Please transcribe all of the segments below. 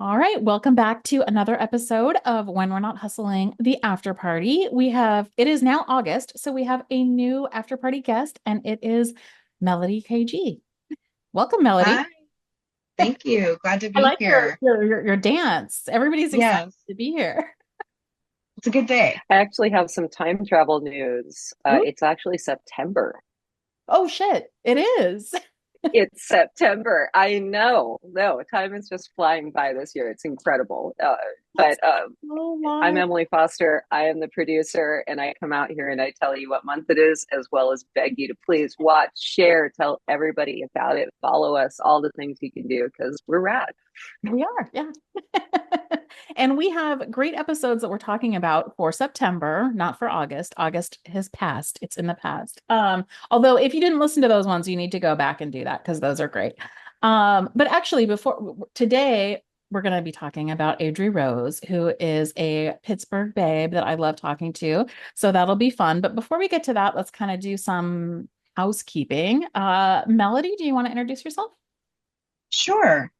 All right, welcome back to another episode of When We're Not Hustling, the after party. It is now August, so we have a new after party guest, and it is Melodie KG. Welcome, Melodie. Hi, thank you. Glad to I be like your here. your your, your dance. Everybody's excited Yes, to be here. it's a good day. I actually have some time travel news. Ooh. It's actually September. Oh shit, it is. It's September. I know. No, time is just flying by this year. It's incredible. That's But so I'm wild. Emily Foster. I am the producer, and I come out here and I tell you what month it is, as well as beg you to please watch, share, tell everybody about it, follow us, all the things you can do because we're rad. We are, yeah. And we have great episodes that we're talking about for September, not for August. August has passed. It's in the past. Although if you didn't listen to those ones, you need to go back and do that because those are great. But actually, before today, we're going to be talking about Adrie Rose, who is a Pittsburgh babe that I love talking to. So that'll be fun. But before we get to that, let's kind of do some housekeeping. Melodie, do you want to introduce yourself? Sure.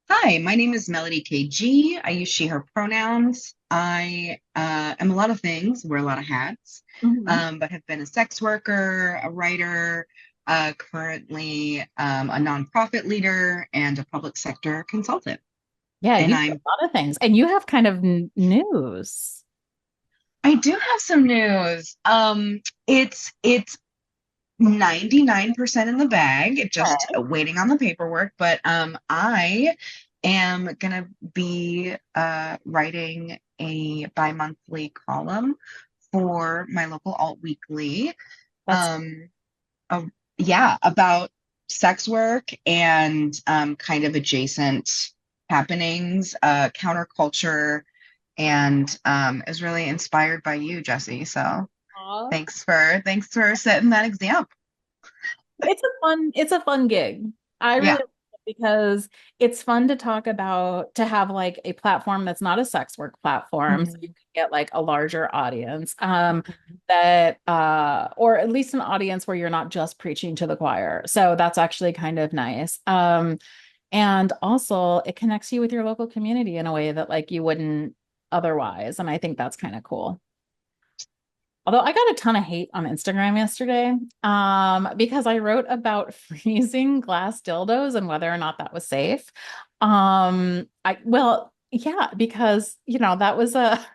Hi, my name is Melodie KG. I use she, her pronouns. I am a lot of things, wear a lot of hats, Mhm. but have been a sex worker, a writer, currently a nonprofit leader, and a public sector consultant. Yeah, And you do a lot of things, and you have kind of news. I do have some news. It's 99% in the bag, just Okay. waiting on the paperwork. But I am gonna be writing a bi-monthly column for my local alt weekly. That's Um, uh, yeah, about sex work and kind of adjacent happenings, counterculture, and is really inspired by you, Jessie. So Aw. thanks for setting that example. It's a fun gig. I really Yeah. like it because it's fun to talk about to have like a platform that's not a sex work platform, so you Mhm. can get like a larger audience. That or at least an audience where you're not just preaching to the choir. So that's actually kind of nice. And also it connects you with your local community in a way that like you wouldn't otherwise. And I think that's kind of cool. Although I got a ton of hate on Instagram yesterday, because I wrote about freezing glass dildos and whether or not that was safe. Yeah, because that was a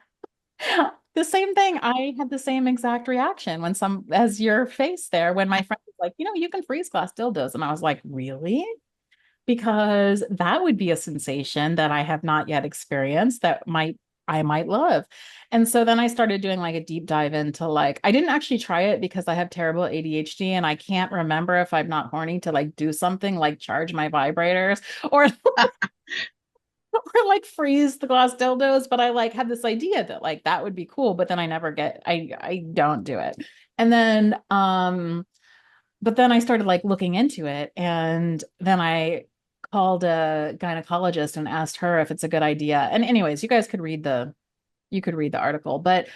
the same thing. I had the same exact reaction when some as your face there when my friend was like, you can freeze glass dildos, and I was like, really? Because that would be a sensation that I have not yet experienced that I might love. And so then I started doing like a deep dive into like I didn't actually try it because I have terrible ADHD and I can't remember if I'm not horny to like do something like charge my vibrators or or like freeze the glass dildos, but I like had this idea that like that would be cool, but then I don't do it. And then but then I started like looking into it, and then I called a gynecologist and asked her if it's a good idea. And anyways, you could read the article, but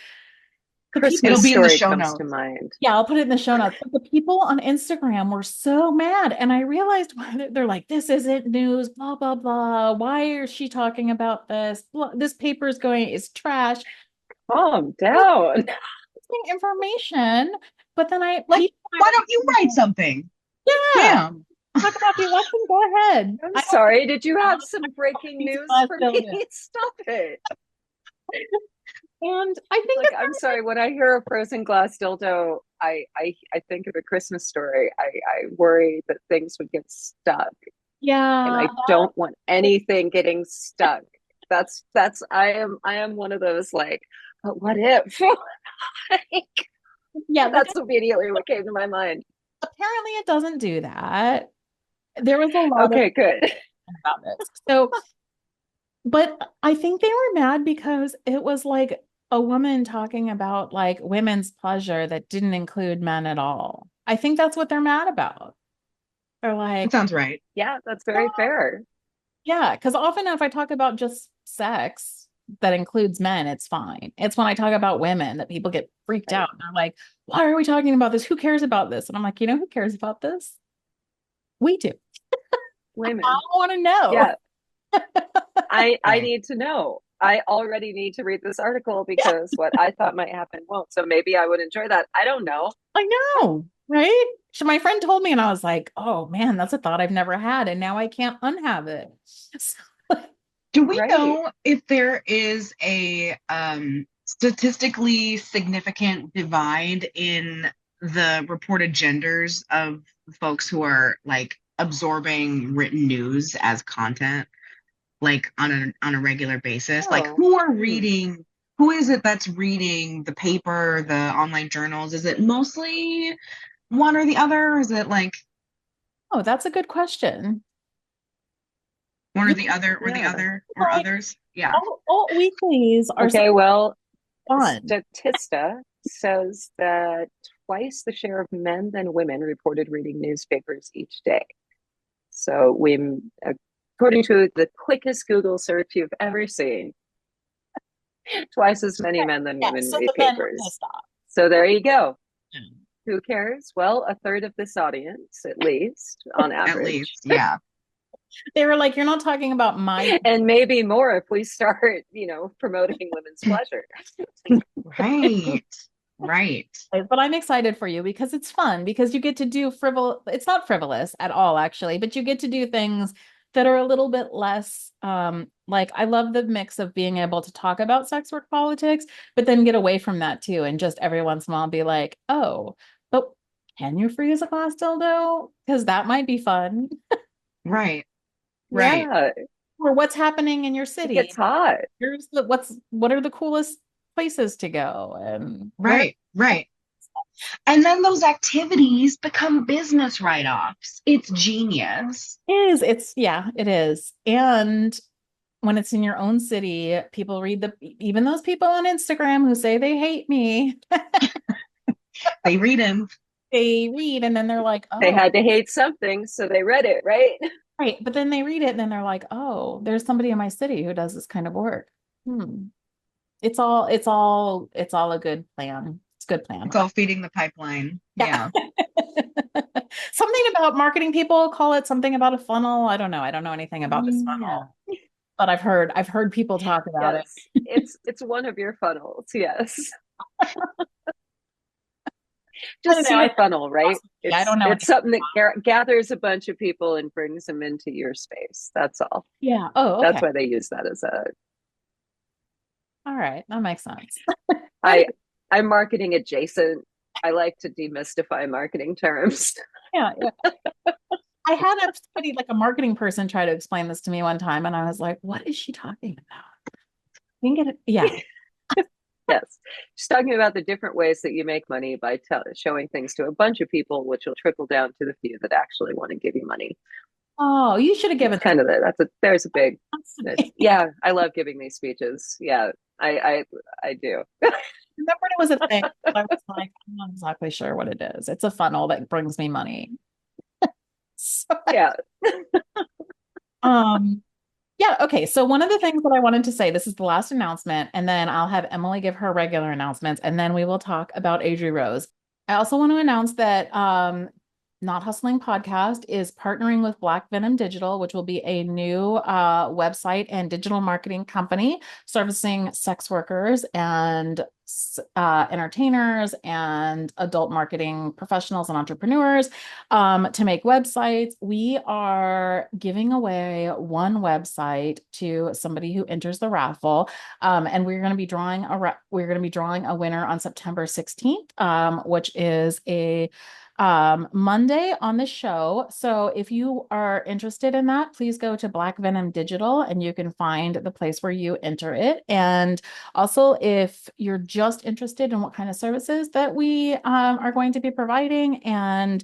the people, It'll Christmas be in the story show comes to notes. mind. yeah, I'll put it in the show notes. But the people on Instagram were so mad, and I realized why they're like, "This isn't news, blah blah blah. Why is she talking about this? This paper is going, it's trash." Calm Well, down. information, but then Like, people why don't you write something? yeah, Damn. talk about the election. Go ahead. I'm I don't sorry. Did you have want some to breaking these news glass for me? dildos. Stop it. And I think Like, that I'm sorry. When I hear a frozen glass dildo, I think of a Christmas story. I worry that things would get stuck, and yeah, I don't want anything getting stuck. I am one of those like, but what if? Like, yeah, but that's immediately what came to my mind. apparently it doesn't do that. There was a lot of Okay, good. about this. So, but I think they were mad because it was like a woman talking about like women's pleasure that didn't include men at all. I think that's what they're mad about. They're That like, sounds right. Yeah, that's yeah, very fair. yeah, because often if I talk about just sex that includes men, it's fine. It's when I talk about women that people get freaked Right. out. They're like, why are we talking about this? Who cares about this? And I'm like, who cares about this? We do. I Women. want to know. Yeah. I need to know. I already need to read this article because what I thought might happen won't. So maybe I would enjoy that. I don't know. I know, right? So my friend told me, and I was like, oh man, that's a thought I've never had. And now I can't unhave it. So, Do we Right. know if there is a statistically significant divide in the reported genders of folks who are like absorbing written news as content, like on a regular basis? Like Oh. who are Hmm. reading, who is it that's reading the paper, the online journals? Is it mostly one or the other? Or is it like oh, that's a good question. one or You the other or the Yeah. other or know, like others? Yeah. all weeklies are so Okay, well, fun. Statista says that twice the share of men than women reported reading newspapers each day. So according to the quickest Google search you've ever seen, twice as many men than Yeah, women so read the men are papers. pissed off. So there you go. Who cares? Well, a third of this audience, at least on At average, least, yeah. They were like, you're not talking about my and maybe more if we start, promoting women's pleasure. Right. Right. but I'm excited for you because it's fun because you get to do it's not frivolous at all actually, but you get to do things that are a little bit less like I love the mix of being able to talk about sex work politics, but then get away from that too and just every once in a while be like, oh, but can you freeze a glass dildo? Because that might be fun. Right. Right. Yeah, Or what's happening in your it city. gets hot. Here's what are the coolest places to go and where Right. Right. And then those activities become business write-offs. It's genius. it's yeah, it is. And when it's in your own city, people read even those people on Instagram who say they hate me, They read them. they read and then they're like, They oh, had to hate something, so they read it, right? right. But then they read it and then they're like, oh, there's somebody in my city who does this kind of work. Hmm. It's all a good plan. It's a good plan. It's all feeding the pipeline. Yeah. Yeah. Something about marketing people call it something about a funnel. I don't know. I don't know anything about this Yeah. funnel, but I've heard people talk about it. Yes. It's one of your funnels. Yes. I don't Just know. see a funnel, right? I don't know what It's something that gathers a bunch of people and brings them into your space. That's all. yeah. Oh, okay. That's why they use that as a All right. That makes sense. I I'm marketing adjacent. I like to demystify marketing terms. Yeah, yeah. I had somebody like a marketing person try to explain this to me one time, and I was like, "What is she talking about?" You can get it. Yeah. Yes. Just talking about the different ways that you make money by showing things to a bunch of people, which will trickle down to the few that actually want to give you money. Oh, you should have It's given kind of there's a big, this. yeah, I love giving these speeches. Yeah, I do. Remember it was a thing. I was like, I'm not exactly sure what it is. It's a funnel that brings me money. So, Yeah. um, yeah, okay. So one of the things that I wanted to say, this is the last announcement, and then I'll have Emily give her regular announcements, and then we will talk about Adrie Rose. I also want to announce that Not Hustling Podcast is partnering with Black Venom Digital, which will be a new website and digital marketing company servicing sex workers and entertainers and adult marketing professionals and entrepreneurs to make websites. We are giving away one website to somebody who enters the raffle, and we're going to be drawing a winner on September 16th, which is a Monday on the show. So if you are interested in that, please go to Black Venom Digital and you can find the place where you enter it. And also, if you're just interested in what kind of services that we are going to be providing, and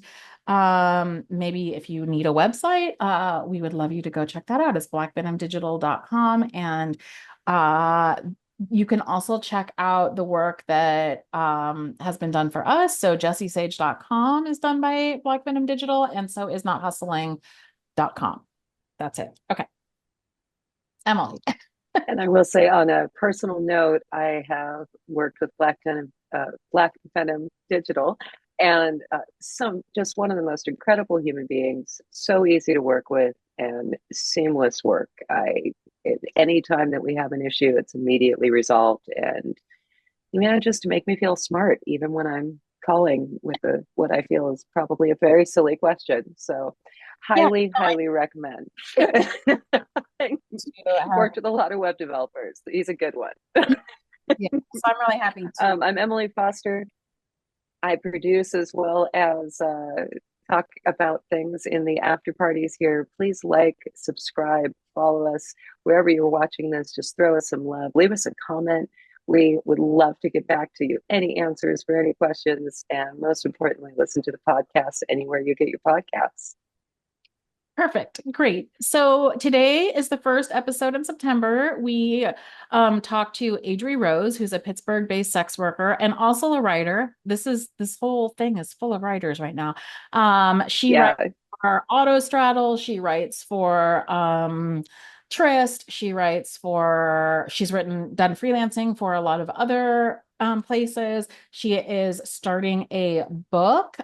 maybe if you need a website, we would love you to go check that out. It's blackvenomdigital.com. And you can also check out the work that has been done for us. So jessiesage.com is done by Black Venom Digital, and so is nothustling.com. That's it. Okay. Emily. And I will say, on a personal note, I have worked with Black Venom Digital, and just one of the most incredible human beings. So easy to work with and seamless work. I Anytime that we have an issue, it's immediately resolved. And he manages to make me feel smart, even when I'm calling with what I feel is probably a very silly question. So, Yeah, highly, no, highly recommend. I Worked with a lot of web developers. He's a good one. yeah, so I'm really happy to. I'm Emily Foster. I produce as well as talk about things in the after parties here. Please like, subscribe, follow us wherever you're watching this. Just throw us some love, leave us a comment. We would love to get back to you. Any answers for any questions, and most importantly, listen to the podcast anywhere you get your podcasts. Perfect. Great. So today is the first episode in September. We talked to Adrie Rose, who's a Pittsburgh-based sex worker and also a writer. This whole thing is full of writers right now. She Yeah, writes for Autostraddle. She writes for Trist. She's done freelancing for a lot of other places. She is starting a book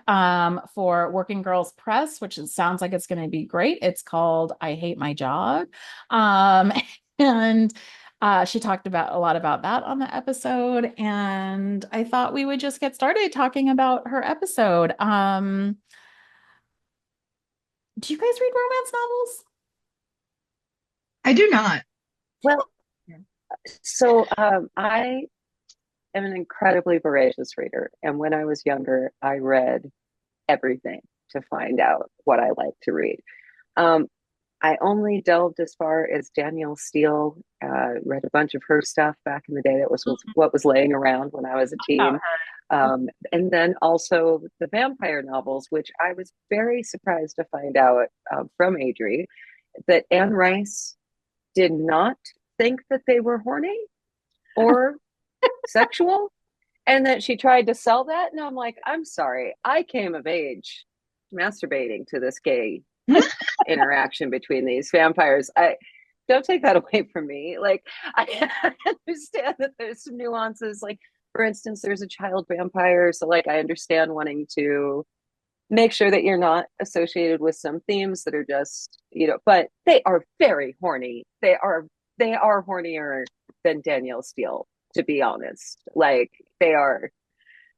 for Working Girls Press, which sounds like it's going to be great. It's called I Hate My Job. Um, and she talked about a lot about that on the episode. And I thought we would just get started talking about her episode. Do you guys read romance novels? I do not. well, so I am an incredibly voracious reader. And when I was younger, I read everything to find out what I like to read. Um, I only delved as far as Danielle Steele, read a bunch of her stuff back in the day. That was what was laying around when I was a teen. And then also the vampire novels, which I was very surprised to find out from Adri that Anne Rice did not think that they were horny or sexual, and that she tried to sell that. And I'm like, I'm sorry, I came of age masturbating to this gay interaction between these vampires. I don't take that away from me. Like, I understand that there's some nuances. Like, for instance, there's a child vampire, so like I understand wanting to make sure that you're not associated with some themes that are just, but they are very horny. They are hornier than Danielle Steele, to be honest. Like, they are.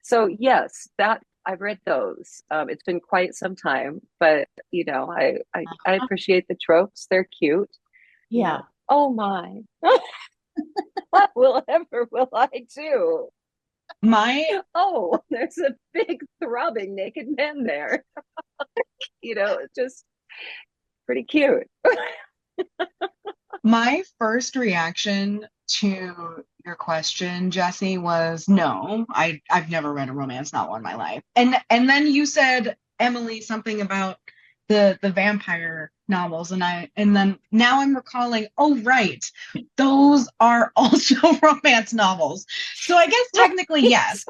So yes, that I've read those. It's been quite some time, but I appreciate the tropes. They're cute. Yeah. Oh my, what will I do? My Oh, there's a big throbbing naked man there. Just pretty cute. my first reaction to your question, Jessie, was no, I've never read a romance novel in my life. And then you said, Emily, something about the vampire novels, and then now I'm recalling, oh right, those are also romance novels. So I guess technically yes.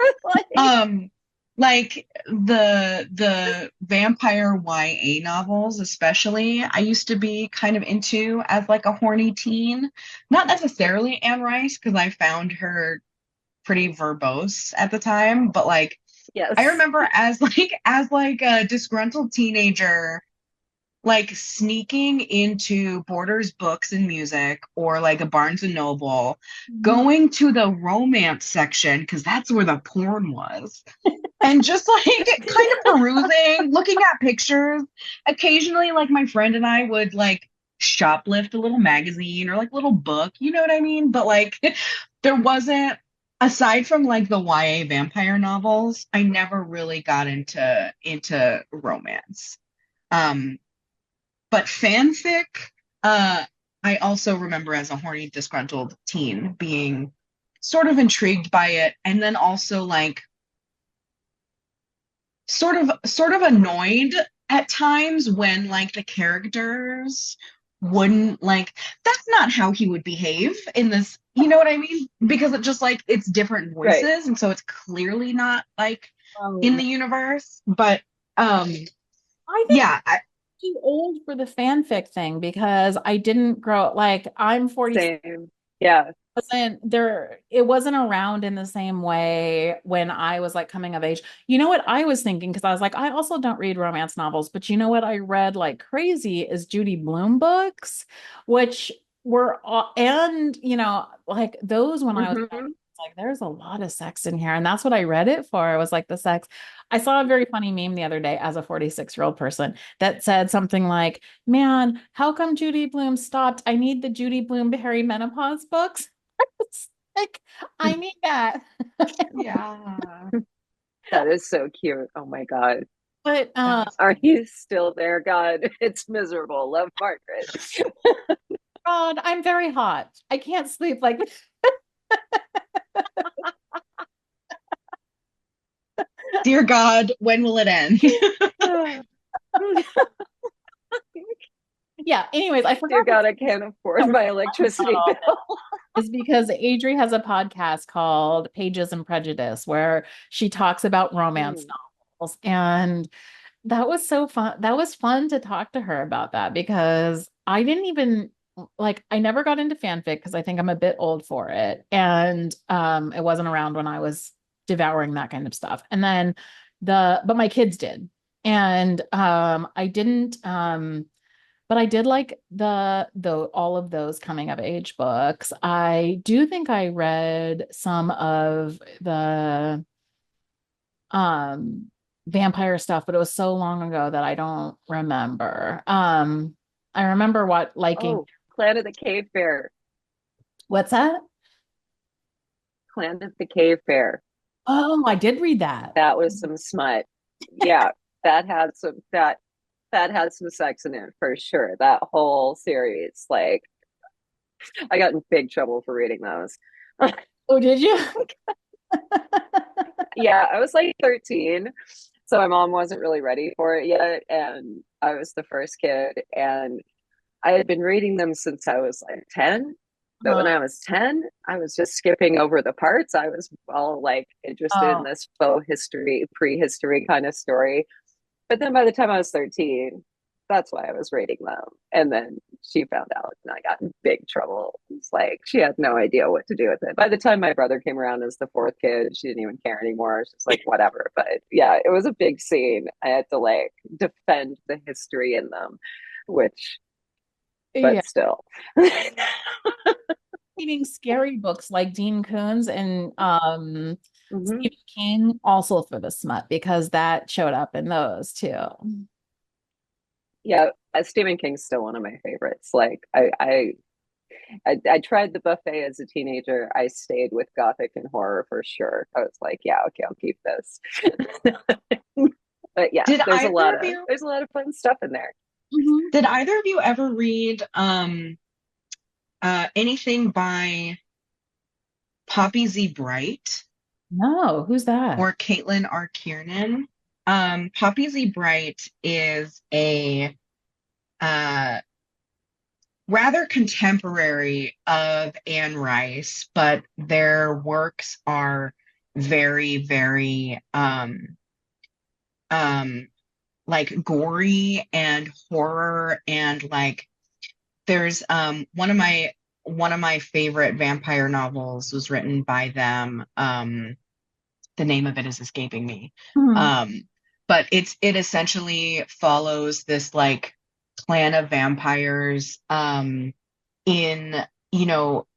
Like the vampire YA novels, especially, I used to be kind of into as like a horny teen. Not necessarily Anne Rice, because I found her pretty verbose at the time, but like Yes. I remember as like a disgruntled teenager, like sneaking into Borders Books and Music or like a Barnes and Noble, going to the romance section because that's where the porn was, and just like kind of perusing, looking at pictures. Occasionally, like my friend and I would like shoplift a little magazine or like little book, you know what I mean? But like there wasn't, aside from like the YA vampire novels, I never really got into romance. But fanfic, I also remember as a horny, disgruntled teen being sort of intrigued by it, and then also like sort of annoyed at times when like the characters wouldn't, like, that's not how he would behave in this, you know what I mean? Because it just like it's different voices, Right. and so it's clearly not like in the universe. But I think yeah, too old for the fanfic thing because I didn't grow like I'm 46. Same. Yeah. It wasn't around in the same way when I was like coming of age. You know what I was thinking? Because I was like, I also don't read romance novels, but you know what I read like crazy is Judy Blume books, which were all, and like those when I was young, Hmm. it's like there's a lot of sex in here, and that's what I read it for. It was like the sex. I saw a very funny meme the other day as a 46-year-old person that said something like, "Man, how come Judy Blume stopped? I need the Judy Blume perimenopause books." It's like I need that. Yeah. That is so cute. Oh my God. But That is Are you still there? God, it's miserable. Love, Margaret. God, I'm very hot. I can't sleep like dear God, when will it end? yeah. Anyways, I Dear forgot to God, I can't afford my about electricity all this bill. is because Adrie has a podcast called Pages and Prejudice where she talks about romance Hmm. novels. And that was so fun. That was fun to talk to her about that because I didn't even like I never got into fanfic because I think I'm a bit old for it. And it wasn't around when I was devouring that kind of stuff. And then but my kids did. And I didn't but I did like the all of those coming of age books. I do think I read some of the um vampire stuff, but it was so long ago that I don't remember. I remember what liking Oh, Clan of the Cave Bear. what's that? Clan of the Cave Bear. Oh, I did read that. That was some smut. Yeah, that had some that had some sex in it for sure. That whole series, like I got in big trouble for reading those. Oh, did you? Yeah, I was like 13, so my mom wasn't really ready for it yet, and I was the first kid, and I had been reading them since I was like 10. But when Uh, I was 10, I was just skipping over the parts. I was all like interested in oh, this faux history, prehistory kind of story. But then by the time I was 13, that's why I was reading them. And then she found out and I got in big trouble. It's like she had no idea what to do with it. By the time my brother came around as the fourth kid, she didn't even care anymore. She's like, whatever. But yeah, it was a big scene. I had to like defend the history in them, which, yeah. but still. Reading scary books like Dean Koontz and Hmm. Stephen King also for the smut because that showed up in those too. Yeah, Stephen King's still one of my favorites. Like I tried the buffet as a teenager. I stayed with gothic and horror for sure. I was like, yeah, okay, I'll keep this. But yeah, Did either of you there's a lot of fun stuff in there. Mhm. did either of you ever read anything by Poppy Z. Bright No, who's that? or Caitlin R. Kiernan? Poppy Z. Bright is a uh, rather contemporary of Anne Rice, but their works are very, very um, like gory and horror and like there's one of my favorite vampire novels was written by them. The name of it is escaping me. Mhm. Um, but it essentially follows this like clan of vampires in, you know,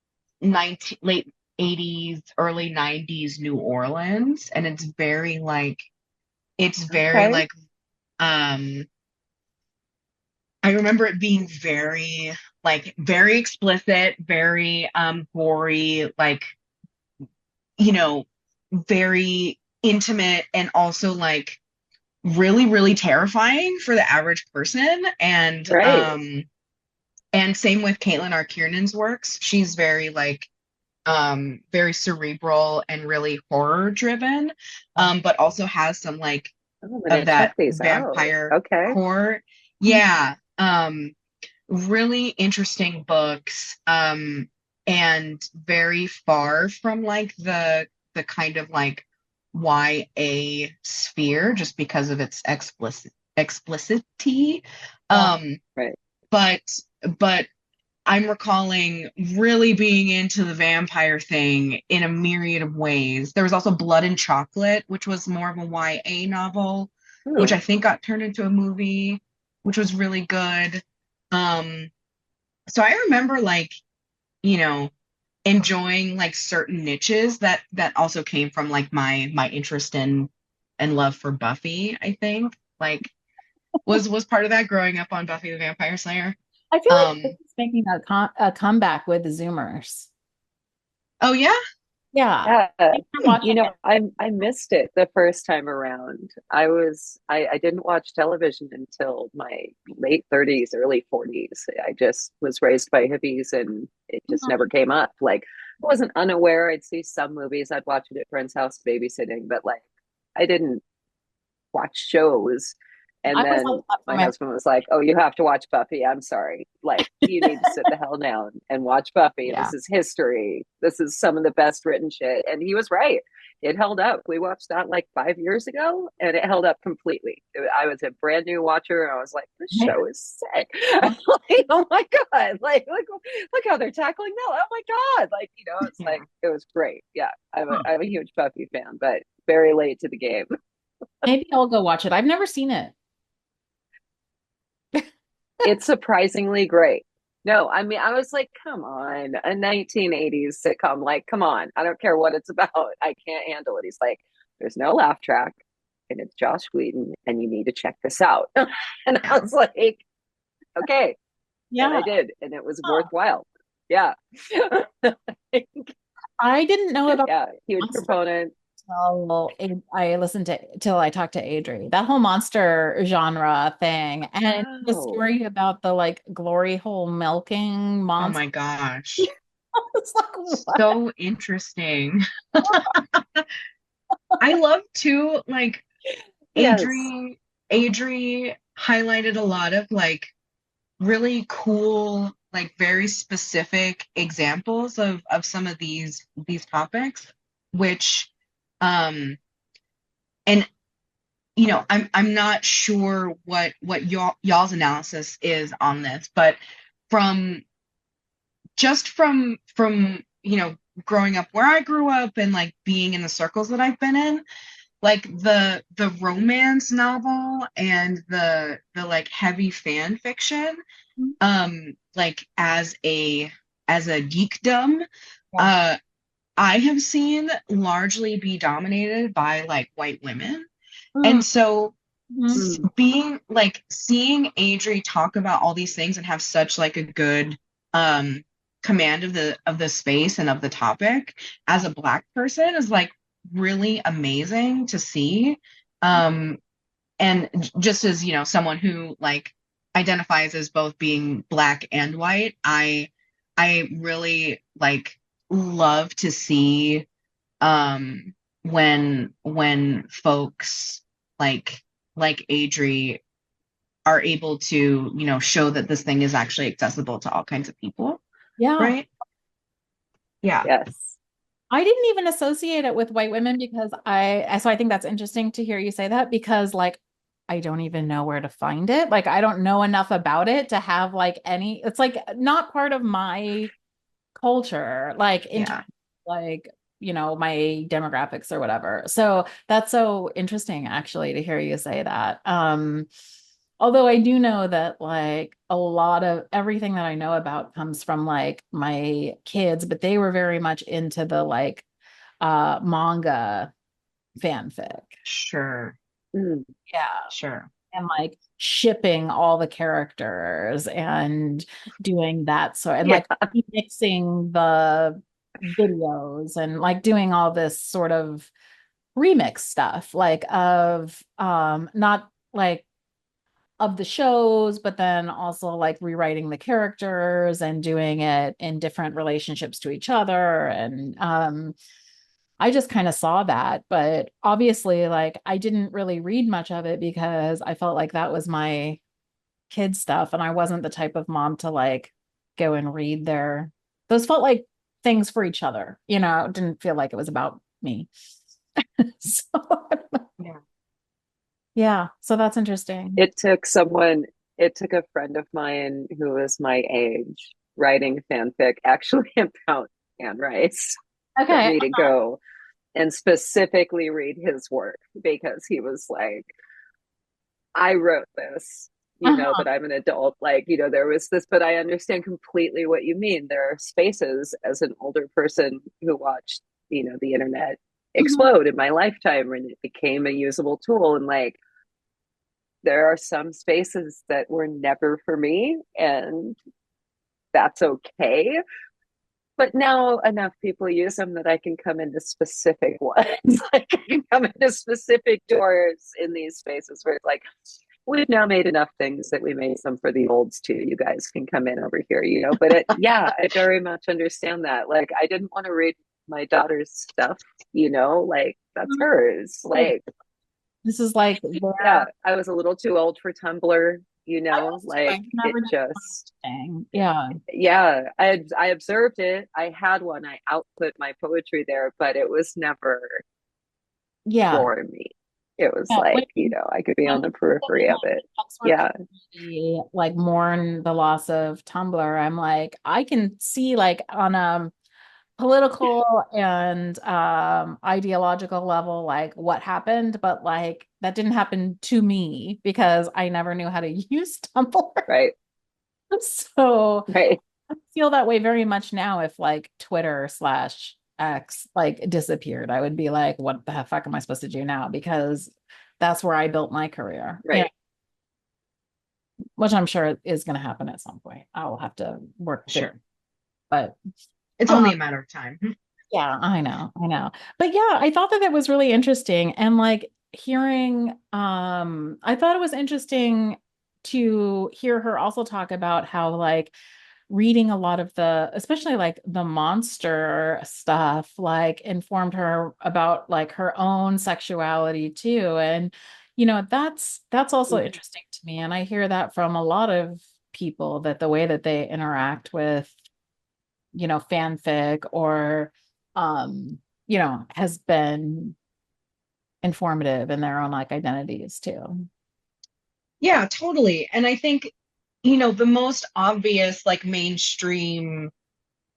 19 late 80s, early 90s New Orleans. And it's very Okay. like um I remember it being very like very explicit, very gory, like, you know, very intimate and also like really, really terrifying for the average person. Right. And same with Caitlin R. Kiernan's works. She's very like very cerebral and really horror driven, but also has some like Oh, I'm gonna of check that these out. vampire Okay. core. Yeah. Really interesting books. And very far from like the kind of like YA sphere just because of its explicitity. Yeah. Um, Right. but but I'm recalling really being into the vampire thing in a myriad of ways. There was also Blood and Chocolate, which was more of a YA novel, which Hmm. I think got turned into a movie, which was really good. Um, so I remember like, you know, enjoying like certain niches that also came from like my interest in and love for Buffy, I think. Like was part of that growing up on Buffy the Vampire Slayer. I feel like this Um, is making a comeback with the Zoomers. oh yeah? Yeah. Yeah, I'm watching it. I missed it the first time around. I didn't watch television until my late 30s, early 40s. I just was raised by hippies and it just never came up. Like I wasn't unaware. I'd see some movies. I'd watch it at friends' house babysitting, but like I didn't watch shows. I And was like then that for my my husband was like, "Oh, you have to watch Buffy. I'm sorry. Like, you need to sit the hell down and watch Buffy. yeah. This is history. This is some of the best written shit." And he was right. It held up. We watched that like 5 years ago and it held up completely. I was a brand new watcher and I was like, this Yeah. show is sick. Like, oh my God. Look how they're tackling that. Oh my God. Like, it's Yeah. like, it was great. Yeah. Huh. I'm a huge Buffy fan, but very late to the game. Maybe I'll go watch it. I've never seen it. It's surprisingly great. No, I mean, I was like, come on, a 1980s sitcom. Like, come on. I don't care what it's about. I can't handle it. He's like, there's no laugh track, and it's Josh Whedon, and you need to check this out. And I was like, okay. And Yeah. I did, and it was Huh. worthwhile. Yeah. I didn't know about Yeah, huge monster proponent. I listened to till I talked to Adrie. That whole monster genre thing and the Oh, story about the like glory hole milking Oh monster. my gosh. It's like what? So interesting. I love too, like yes. Adri highlighted a lot of like really cool, like very specific examples of some of these topics, which um and I'm not sure what y'all's analysis is on this, but from growing up where I grew up and like being in the circles that I've been in, like the romance novel and the like heavy fan fiction, like as a geekdom, Yeah. uh I have seen largely be dominated by like white women. Mm, And so mhm. being like seeing Adri talk about all these things and have such like a good um command of the space and of the topic as a black person is like really amazing to see. Um and just as, someone who like identifies as both being black and white, I really like love to see when folks like Adri are able to, show that this thing is actually accessible to all kinds of people, Yeah. right? Yeah. Yes. I didn't even associate it with white women because so I think that's interesting to hear you say that because like I don't even know where to find it. Like I don't know enough about it to have like it's like not part of my culture, like in terms Yeah. of, like, my demographics or whatever. So that's so interesting actually to hear you say that. Although I do know that like a lot of everything that I know about comes from like my kids, but they were very much into the like manga fanfic. Sure. Mm. Yeah. Sure. And like shipping all the characters and doing that. So, and Yeah. like mixing the videos and like doing all this sort of remix stuff, like of not like of the shows, but then also like rewriting the characters and doing it in different relationships to each other. And I just kind of saw that, but obviously, like, I didn't really read much of it because I felt like that was my kid stuff. And I wasn't the type of mom to like go and read those felt like things for each other, it didn't feel like it was about me. So, Yeah. yeah, so that's interesting. It took someone, it took a friend of mine who was my age writing fanfic actually about Anne Rice for Okay. me to go and specifically read his work because he was like, I wrote this. Uh-huh. that I'm an adult. Like, there was this, but I understand completely what you mean. There are spaces as an older person who watched, the internet Mhm. explode in my lifetime when it became a usable tool. And like, there are some spaces that were never for me, and that's okay. But now enough people use them that I can come into specific ones. Like I can come into specific doors in these spaces where it's like, we've now made enough things that we made some for the olds too. You guys can come in over here. But yeah, I very much understand that. Like, I didn't want to read my daughter's stuff, like that's hers. Right. Like, This is like yeah, their, I was a little too old for Tumblr, I was too. I like could it never do just, anything. Yeah. yeah, I observed it. I had one. I output my poetry there, but it was never Yeah. for me. It was Yeah. like, I could be When on the periphery of it. sex work Yeah, community like mourn the loss of Tumblr, I'm like, I can see like on a political and ideological level like what happened, but like that didn't happen to me because I never knew how to use Tumblr. right, So right. I feel that way very much now if like Twitter slash X like disappeared. I would be like, what the fuck am I supposed to do now? Because that's where I built my career. Yeah. Right. Which I'm sure is going to happen at some point. I will have to work through. Sure. But It's uh, only a matter of time. yeah, I know. But yeah, I thought that that was really interesting. And like hearing, I thought it was interesting to hear her also talk about how like reading a lot of the, especially like the monster stuff, like informed her about like her own sexuality too. And that's also Mhm. interesting to me. And I hear that from a lot of people that the way that they interact with fanfic or has been informative in their own like identities too. Yeah, totally. And I think, the most obvious, like mainstream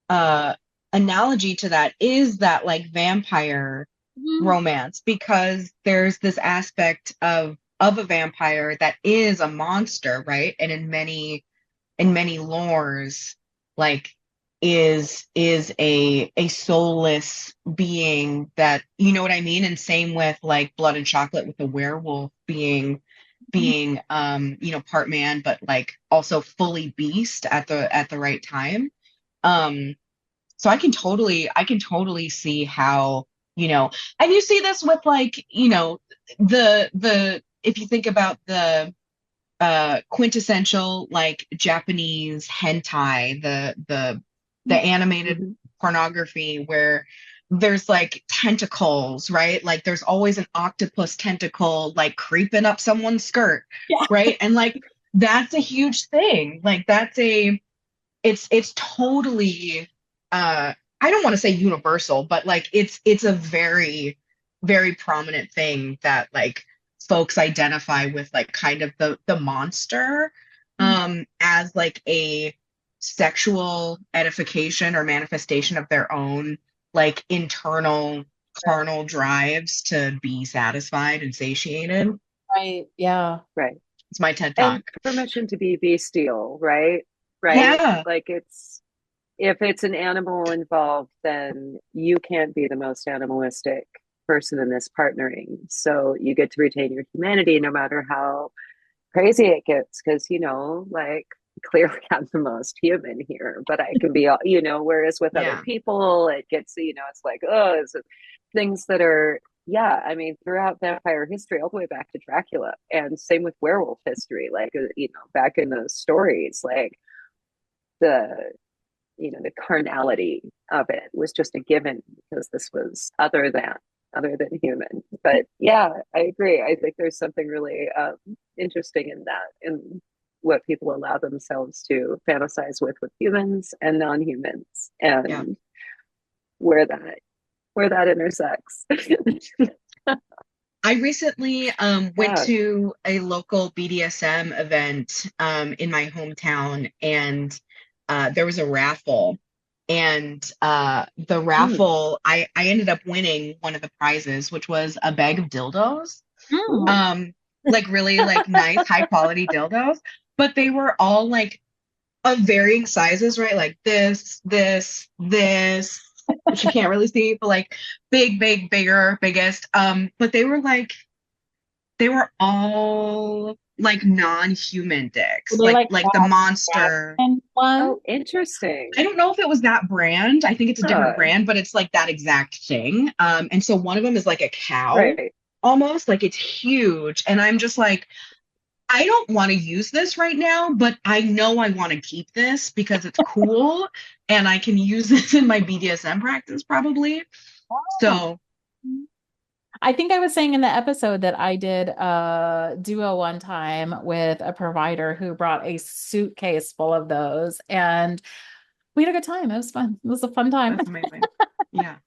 uh analogy to that is that like vampire Mhm. romance, because there's this aspect of a vampire that is a monster, right? And in many lores, like is a soulless being that, you know what I mean? And same with like Blood and Chocolate, with the werewolf being part man but like also fully beast at the right time. So I can totally see how, and you see this with like, the if you think about the quintessential like Japanese hentai, the animated Mhm. pornography where there's like tentacles, right? Like there's always an octopus tentacle like creeping up someone's skirt, Yeah. right? And like that's a huge thing. Like it's totally I don't want to say universal, but like it's a very, very prominent thing that like folks identify with, like kind of the monster as like a sexual edification or manifestation of their own like internal carnal drives to be satisfied and satiated. Right. Yeah. Right. It's my TED And talk. permission to be bestial, right? Right. Yeah. Like if it's an animal involved, then you can't be the most animalistic person in this partnering. So you get to retain your humanity no matter how crazy it gets, because, like clearly I'm the most human here, but I can be, whereas with other Yeah. people, it gets, it's like, oh, it's things that are, yeah, I mean, throughout vampire history, all the way back to Dracula, and same with werewolf history, like, back in those stories, like the, the carnality of it was just a given because this was other than human. But yeah, I agree. I think there's something really interesting in that, in what people allow themselves to fantasize with humans and non-humans, Yeah. and where that where that intersects. I recently went Yeah. to a local BDSM event in my hometown, and there was a raffle. And the Mm. raffle, I ended up winning one of the prizes, which was a bag of dildos. Mm. Ooh. Um, like really like nice, high quality dildos, but they were all like of varying sizes, right? Like this, which you can't really see, but like big, big, bigger, biggest. But they were all like non-human Were dicks, they like the monster. and one? Oh, interesting. I don't know if it was that brand. I think it's a different Huh. brand, but it's like that exact thing. And so one of them is like a cow, Right. almost like it's huge. And I'm just like, I don't want to use this right now, but I know I want to keep this because it's cool and I can use this in my BDSM practice probably. Oh. So, I think I was saying in the episode that I did a duo one time with a provider who brought a suitcase full of those, and we had a good time. It was fun. It was a fun time. that's amazing. Yeah.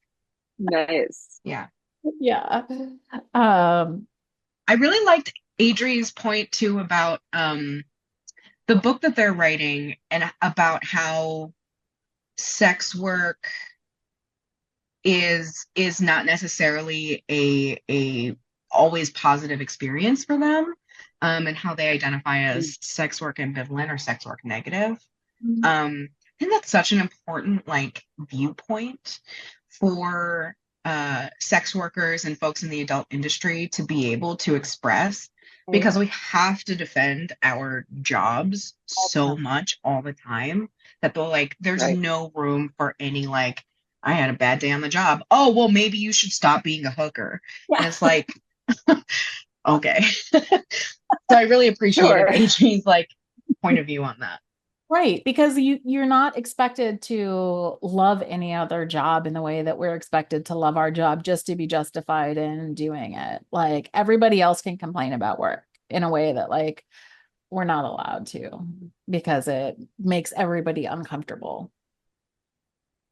Nice. Yeah. Yeah. Um, I really liked Adrie's point too about the book that they're writing and about how sex work is not necessarily a always positive experience for them, and how they identify Mm. as sex work ambivalent or sex work negative. I think that's such an important like viewpoint for sex workers and folks in the adult industry to be able to express, Right. because we have to defend our jobs so much all the time that they're like, there's Right. no room for any like, I had a bad day on the job. Oh, well, maybe you should stop being a hooker. And yeah. it's like, okay. So I really appreciated Sure. AJ's like point of view on that. Right, because you're not expected to love any other job in the way that we're expected to love our job just to be justified in doing it. Like everybody else can complain about work in a way that like we're not allowed to because it makes everybody uncomfortable.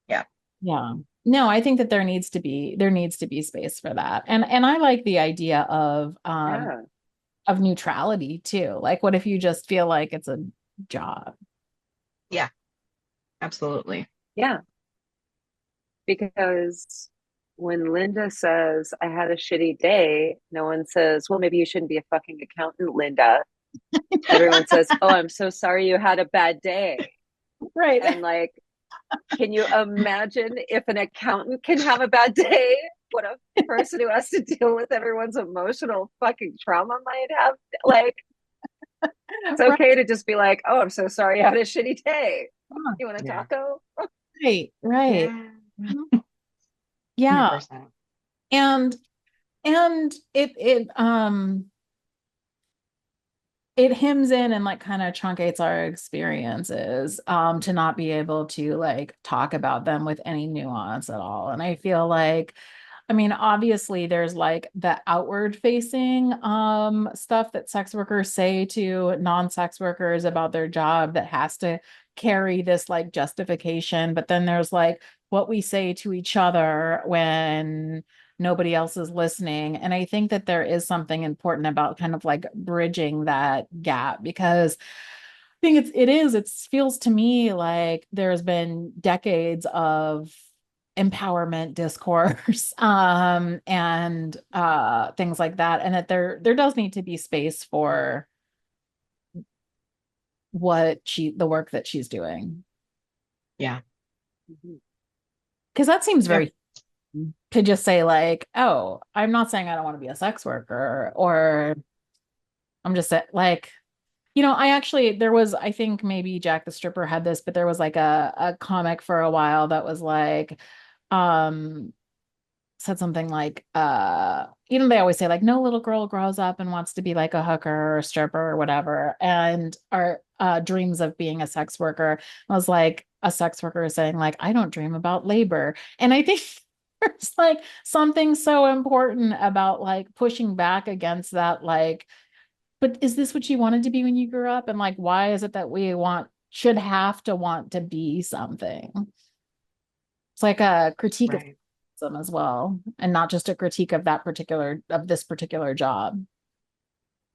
Yeah. Yeah. No, I think that there needs to be space for that. And I like the idea Yeah. of neutrality too. Like what if you just feel like it's a job? Yeah, absolutely. Yeah. Because when Linda says, I had a shitty day, no one says, well, maybe you shouldn't be a fucking accountant, Linda. Everyone says, oh, I'm so sorry you had a bad day. Right. And like, can you imagine if an accountant can have a bad day? What a person who has to deal with everyone's emotional fucking trauma might have. Like, it's okay to just be like, oh, I'm so sorry I had a shitty day. You want a Yeah. taco? Right, right. Yeah. Mhm. Yeah. 100%. And it hems in and like kind of truncates our experiences to not be able to like talk about them with any nuance at all. And I feel like I mean, obviously there's like the outward facing stuff that sex workers say to non-sex workers about their job that has to carry this like justification, but then there's like what we say to each other when nobody else is listening. And I think that there is something important about kind of like bridging that gap because I think it feels to me like there's been decades of empowerment discourse and things like that, and that there does need to be space for the work that she's doing, Yeah. because that seems Yeah. very to just say like, oh, I'm not saying I don't want to be a sex worker, or I'm just like, I actually, there was, I think maybe Jack the Stripper had this, but there was like a comic for a while that was like, um, said something like, they always say like, no little girl grows up and wants to be like a hooker or a stripper or whatever, and our dreams of being a sex worker. I was like, a sex worker saying like, I don't dream about labor. And I think there's like something so important about like pushing back against that, like, but is this what you wanted to be when you grew up? And like, why is it that we should have to want to be something? It's like a critique of Right. them as well, and not just a critique of this particular job.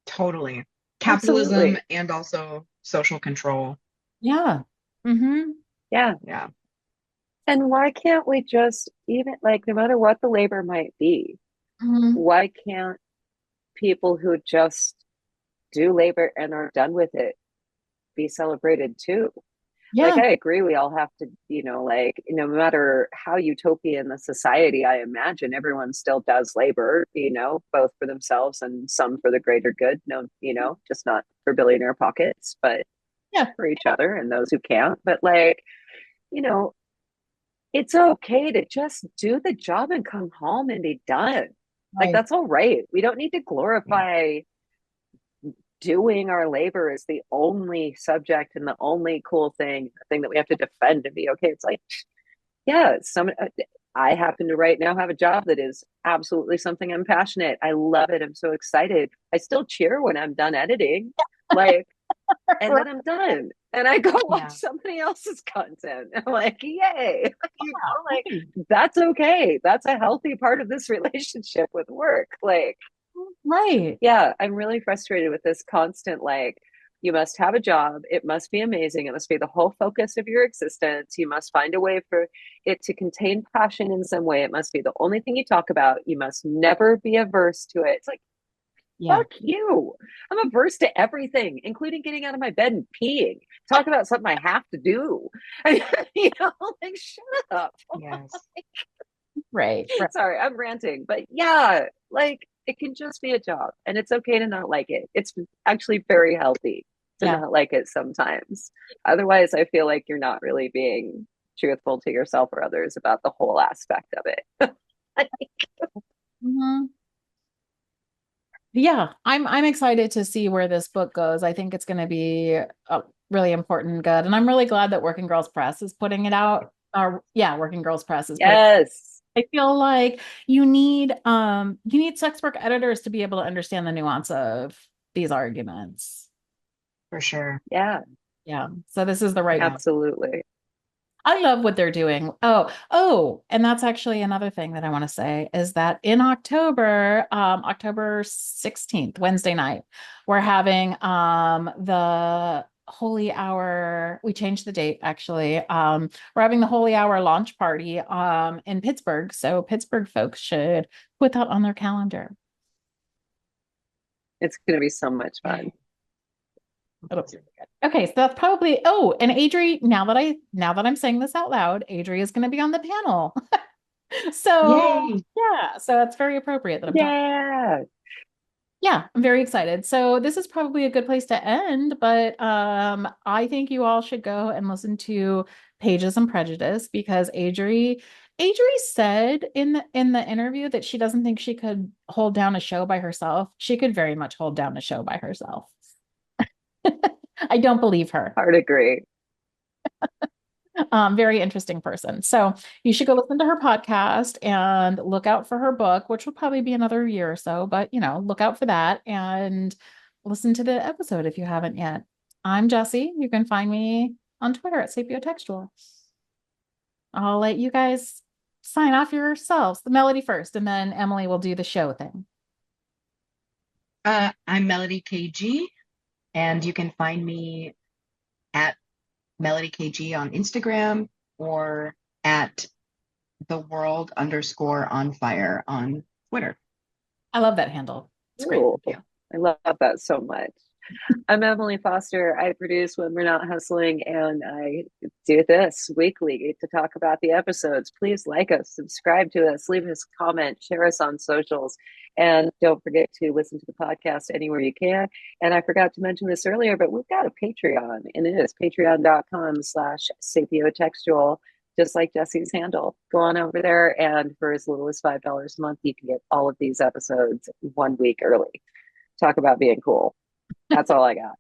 Totally. Capitalism Absolutely. and also social control. Yeah. Mm-hmm. Yeah. Yeah. And why can't we just, even like, no matter what the labor might be, Mm-hmm. why can't people who just do labor and are done with it be celebrated too. Like, Yeah. I agree, we all have to, like, no matter how utopian the society, I imagine everyone still does labor, both for themselves and some for the greater good. No, just not for billionaire pockets, but Yeah. for each other and those who can't. But like, you know, it's okay to just do the job and come home and be done. Like, Right. that's all right. We don't need to Yeah. glorify doing our labor as the only subject and the only cool thing, the thing that we have to defend and be okay. It's like, yeah, I happen to right now have a job that is absolutely something I'm passionate. I love it. I'm so excited. I still cheer when I'm done editing, like, and then I'm done. And I go watch Yeah. somebody else's content. I'm like, yay. Like, Right. that's okay. That's a healthy part of this relationship with work. Like, Right. yeah, I'm really frustrated with this constant, like, you must have a job. It must be amazing. It must be the whole focus of your existence. You must find a way for it to contain passion in some way. It must be the only thing you talk about. You must never be averse to it. It's like, Yeah. fuck you. I'm averse to everything, including getting out of my bed and peeing. Talk about something I have to do. Like, shut up. Yes. Right. Right. Sorry, I'm ranting, but yeah, like, it can just be a job and it's okay to not like it. It's actually very healthy to Yeah. not like it sometimes. Otherwise, I feel like you're not really being truthful to yourself or others about the whole aspect of it. Mhm. Yeah, I'm excited to see where this book goes. I think it's going to be really important and good. And I'm really glad that Working Girls Press is putting it out. Yeah, Working Girls Press is putting. Yes. I feel like you need sex work editors to be able to understand the nuance of these arguments. For sure. Yeah, Yeah. So this is the right. Yeah. absolutely. I love what they're doing. Oh, and that's actually another thing that I want to say is that in October, October 16th, Wednesday night, we're having the Holy Hour. We changed the date actually. We're having the Holy Hour launch party in Pittsburgh. So Pittsburgh folks should put that on their calendar. It's going to be so much fun. It'll be really good. Okay, so that's probably and Adrie, now that I'm saying this out loud, Adrie is going to be on the panel. So Yay. yeah, so that's very appropriate that I'm talking. Yeah. Yeah, I'm very excited. So this is probably a good place to end, but I think you all should go and listen to Pages and Prejudice because Adrie said in the interview that she doesn't think she could hold down a show by herself. She could very much hold down a show by herself. I don't believe her. Hard agree. Very interesting person. So you should go listen to her podcast and look out for her book, which will probably be another year or so, but look out for that and listen to the episode if you haven't yet. I'm Jessie. You can find me on Twitter at sapiotextual. I'll let you guys sign off yourselves. The Melody first, and then Emily will do the show thing. I'm Melodie KG, and you can find me at Melodie KG on Instagram or at _the_world_on_fire on Twitter. I love that handle. It's great. Ooh, I love that so much. I'm Emily Foster. I produce When We're Not Hustling, and I do this weekly to talk about the episodes. Please like us, subscribe to us, leave us a comment, share us on socials, and don't forget to listen to the podcast anywhere you can. And I forgot to mention this earlier, but we've got a Patreon, and it is patreon.com/sapiotextual, just like Jessie's handle. Go on over there, and for as little as $5 a month, you can get all of these episodes 1 week early. Talk about being cool. That's all I got.